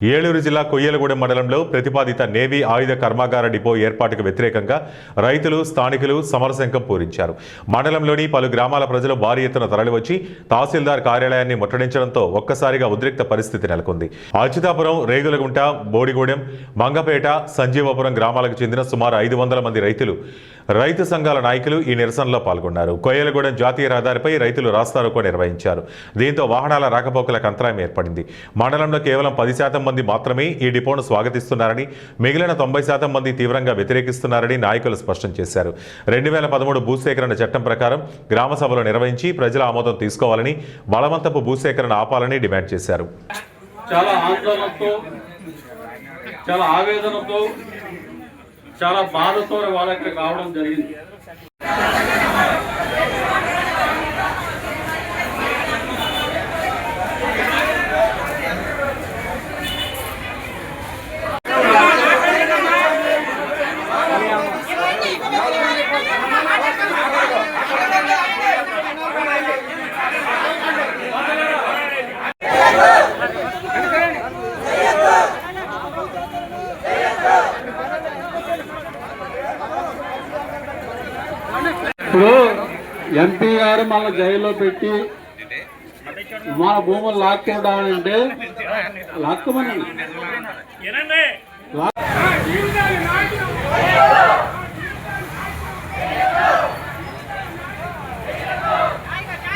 ఏలూరు జిల్లా కొయ్యలగూడెం మండలంలో ప్రతిపాదిత నేవీ ఆయుధ కర్మాగార డిపో ఏర్పాటుకు వ్యతిరేకంగా రైతులు స్థానికులు సమరశంఖం పూరించారు. మండలంలోని పలు గ్రామాల ప్రజలు భారీ ఎత్తున తరలివచ్చి తహసీల్దార్ కార్యాలయాన్ని ముట్టడించడంతో ఒక్కసారిగా ఉద్రిక్త పరిస్థితి నెలకొంది. అచ్యుతాపురం, రేగులగుంట, బోడిగూడెం, మంగపేట, సంజీవపురం గ్రామాలకు చెందిన సుమారు 500 మంది రైతు సంఘాల నాయకులు ఈ నిరసనలో పాల్గొన్నారు. కొయ్యలగూడెం జాతీయ రహదారిపై రైతులు రాస్తారోకో నిర్వహించారు. దీంతో వాహనాల రాకపోకలకు అంతరాయం ఏర్పడింది. మండలంలో కేవలం 10% మంది మాత్రమే ఈ డిపోను స్వాగతిస్తున్నారని, మిగిలిన 90% మంది తీవ్రంగా వ్యతిరేకిస్తున్నారని నాయకులు స్పష్టం చేశారు. 2013 భూసేకరణ చట్టం ప్రకారం గ్రామ సభలు నిర్వహించి ప్రజల ఆమోదం తీసుకోవాలని, బలవంతపు భూసేకరణ ఆపాలని డిమాండ్ చేశారు. చాలా ఆవేదనతో, చాలా బాధతో వాళ్ళకి రావడం జరిగింది. ఇప్పుడు ఎంపీ గారు మళ్ళీ జైల్లో పెట్టి మన భూములు లాక్కుంటామంటే లాక్కమని